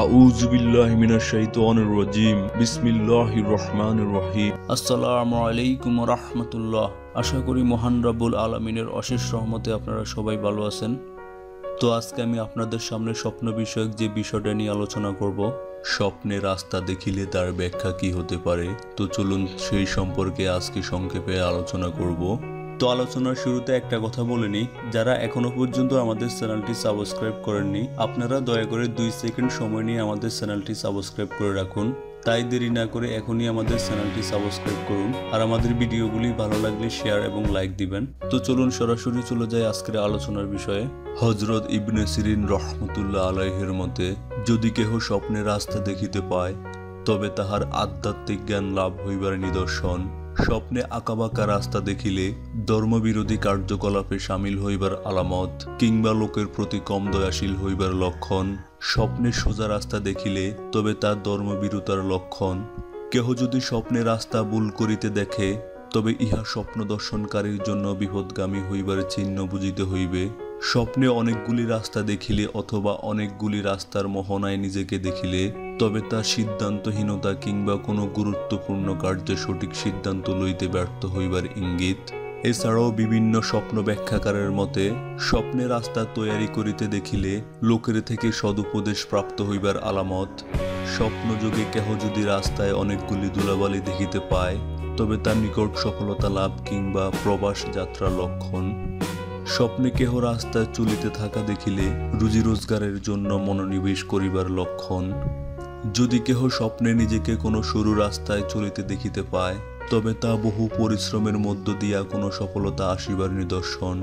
আউযু বিল্লাহি মিনাশ শাইতানির রাজিম বিসমিল্লাহির রহমানির রহিম। আসসালামু আলাইকুম ওয়া রাহমাতুল্লাহ। আশা করি মহান রব্বুল আলামিনের অশেষ রহমতে আপনারা সবাই ভালো আছেন। তো আজকে আমি আপনাদের সামনে স্বপ্ন বিষয়ক যে বিষয়টা নিয়ে আলোচনা করব, স্বপ্নে রাস্তা দেখিলে তার ব্যাখ্যা কি হতে পারে। তো চলুন সেই সম্পর্কে আজকে সংক্ষেপে আলোচনা করব। তো আলোচনার শুরুতে একটা কথা বলে নিই, যারা এখনো পর্যন্ত আমাদের চ্যানেলটি সাবস্ক্রাইব করেননি, আপনারা দয়া করে 2 সেকেন্ড সময় নিয়ে আমাদের চ্যানেলটি সাবস্ক্রাইব করে রাখুন। তাই দেরি না করে এখনই আমাদের চ্যানেলটি সাবস্ক্রাইব করুন, আর আমাদের ভিডিওগুলি ভালো লাগলে শেয়ার এবং লাইক দিবেন। তো চলুন সরাসরি চলে যাই আজকের আলোচনার বিষয়ে। হযরত ইবনে সিরিন রহমতুল্লাহ আলাইহির মতে, যদি কেহ স্বপ্নে রাস্তা দেখিতে পায় তবে তাহার আধ্যাত্মিক জ্ঞান লাভ হইবার নিদর্শন। স্বপ্নে আঁকাবাঁকা রাস্তা দেখিলে ধর্মবিরোধী কার্যকলাপে সামিল হইবার আলামত, কিংবা লোকের প্রতি কম দয়াশীল হইবার লক্ষণ। স্বপ্নে সোজা রাস্তা দেখিলে তবে তার ধর্মবিরুতার লক্ষণ। কেহ যদি স্বপ্নে রাস্তা ভুল করিতে দেখে তবে ইহা স্বপ্ন দর্শনকারীর জন্য বিপদগামী হইবার চিহ্ন বুঝিতে হইবে। স্বপ্নে অনেকগুলি রাস্তা দেখিলে অথবা অনেকগুলি রাস্তার মোহনায় নিজেকে দেখিলে তবে তা সিদ্ধান্তহীনতা কিংবা কোনো গুরুত্বপূর্ণ কার্যে সঠিক সিদ্ধান্ত লইতে ব্যর্থ হইবার ইঙ্গিত। এছাড়াও বিভিন্ন স্বপ্ন ব্যাখ্যাকারের মতে, স্বপ্নে রাস্তা তৈয়ারি করিতে দেখিলে লোকের থেকে সদুপদেশ প্রাপ্ত হইবার আলামত। স্বপ্নযোগে কেহ যদি রাস্তায় অনেকগুলি ধুলাবালি দেখিতে পায় তবে তার নিকট সফলতা লাভ কিংবা প্রবাস যাত্রা লক্ষণ। স্বপ্নে কেহ রাস্তায় চলিতে থাকা দেখিলে রুজি রোজগারের জন্য মনোনিবেশ করিবার লক্ষণ। যদি কেহ স্বপ্নে নিজেকে কোনো সরু রাস্তায় চলিতে দেখিতে পায় তবে তা বহু পরিশ্রমের মধ্য দিয়া কোনো সফলতা আসিবার নিদর্শন।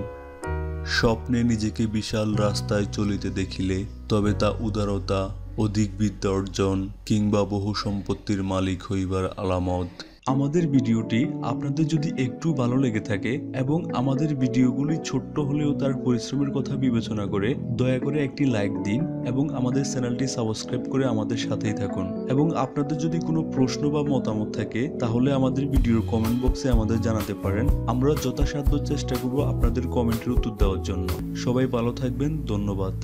স্বপ্নে নিজেকে বিশাল রাস্তায় চলিতে দেখিলে তবে তা উদারতা, অধিক বিদ্যা অর্জন কিংবা বহু সম্পত্তির মালিক হইবার আলামত। আমাদের ভিডিওটি আপনাদের যদি একটু ভালো লেগে থাকে এবং আমাদের ভিডিওগুলি ছোট্ট হলেও তার পরিশ্রমের কথা বিবেচনা করে দয়া করে একটি লাইক দিন এবং আমাদের চ্যানেলটি সাবস্ক্রাইব করে আমাদের সাথেই থাকুন। এবং আপনাদের যদি কোনো প্রশ্ন বা মতামত থাকে তাহলে আমাদের ভিডিওর কমেন্ট বক্সে আমাদের জানাতে পারেন। আমরা যথাসাধ্য চেষ্টা করব আপনাদের কমেন্টের উত্তর দেওয়ার জন্য। সবাই ভালো থাকবেন, ধন্যবাদ।